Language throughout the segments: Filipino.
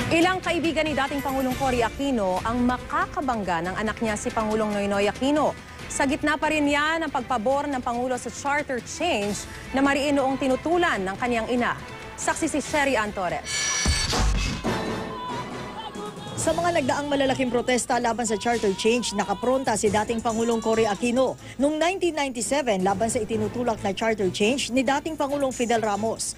Ilang kaibigan ni dating Pangulong Cory Aquino ang makakabangga ng anak niya si Pangulong Noynoy Aquino. Sa gitna pa rin yan ang pagpabor ng Pangulo sa charter change na mariin noong tinutulan ng kanyang ina. Saksi si Sherry Ann Torres. Sa mga nagdaang malalaking protesta laban sa charter change, nakapronta si dating Pangulong Cory Aquino. Noong 1997, laban sa itinutulak na charter change ni dating Pangulong Fidel Ramos.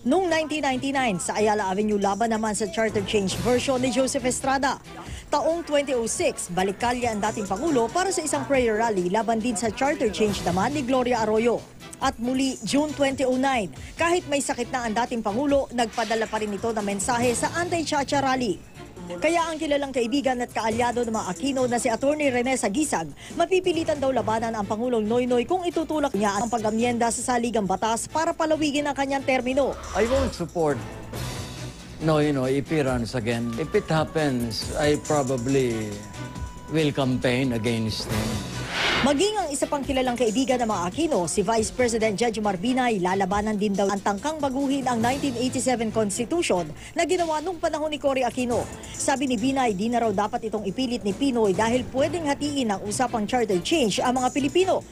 Noong 1999, sa Ayala Avenue, laban naman sa charter change version ni Joseph Estrada. Taong 2006, balikalya ang dating Pangulo para sa isang prayer rally laban din sa charter change naman ni Gloria Arroyo. At muli, June 2009, kahit may sakit na ang dating Pangulo, nagpadala pa rin ito ng mensahe sa anti-chacha rally. Kaya ang kilalang kaibigan at kaalyado ng mga Aquino na si Atty. Rene Sagisag, mapipilitan daw labanan ang Pangulong Noynoy kung itutulak niya ang pag-amyenda sa saligang batas para palawigin ang kanyang termino. I won't support Noynoy if he runs again. If it happens, I probably will campaign against him. Maging ang isa pang kilalang kaibigan ng mga Aquino, si Vice President Jejomar Binay, lalabanan din daw ang tangkang baguhin ang 1987 Constitution na ginawa nung panahon ni Cory Aquino. Sabi ni Binay, di na raw dapat itong ipilit ni Pinoy dahil pwedeng hatiin ang usapang charter change ang mga Pilipino,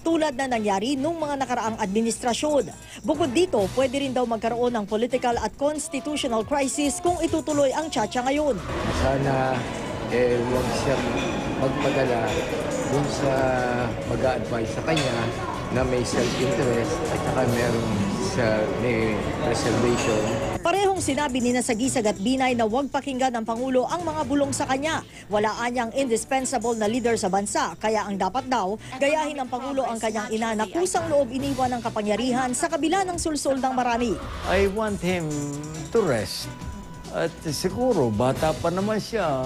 tulad na nangyari nung mga nakaraang administrasyon. Bukod dito, pwede rin daw magkaroon ng political at constitutional crisis kung itutuloy ang tsatsya ngayon. Sana huwag siyang magpadala dun sa mag-a-advise sa kanya na may self-interest at saka may reservation. Parehong sinabi ni Sagisag at Binay na huwag pakinggan ng Pangulo ang mga bulong sa kanya. Wala anyang indispensable na leader sa bansa, kaya ang dapat daw, gayahin ng Pangulo ang kanyang ina na kusang loob iniwan ng kapangyarihan sa kabila ng sulsol ng marami. I want him to rest. At siguro, bata pa naman siya.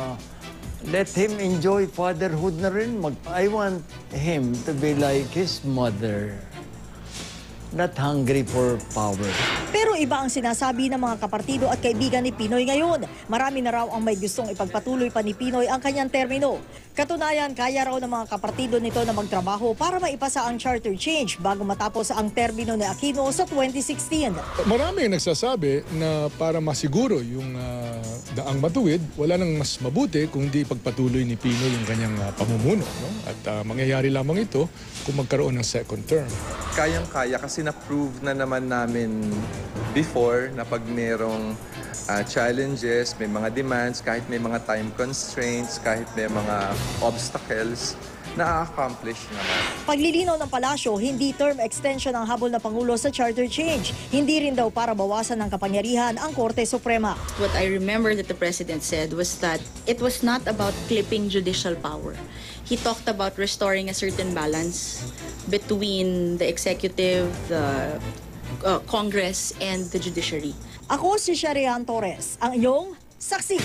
Let him enjoy fatherhood na rin. I want him to be like his mother, not hungry for power. Pero iba ang sinasabi ng mga kapartido at kaibigan ni Pinoy ngayon. Marami na raw ang may gustong ipagpatuloy pa ni Pinoy ang kanyang termino. Katunayan, kaya raw ng mga kapartido nito na magtrabaho para maipasa ang charter change bago matapos ang termino ni Aquino sa 2016. Marami ang nagsasabi na para masiguro yung daang matuwid, wala nang mas mabuti kung di pagpatuloy ni Pinoy yung kanyang pamumuno. No? At mangyayari lamang ito kung magkaroon ng second term. Kayang-kaya kasi na-prove na naman namin before na pag merong challenges, may mga demands, kahit may mga time constraints, kahit may mga obstacles, na-accomplish naman. Paglilinaw ng palasyo, hindi term extension ang habol na Pangulo sa charter change. Hindi rin daw para bawasan ng kapangyarihan ang Korte Suprema. What I remember that the President said was that it was not about clipping judicial power. He talked about restoring a certain balance between the executive, the Congress, and the judiciary. Ako si Sherry Ann Torres, ang inyong saksi.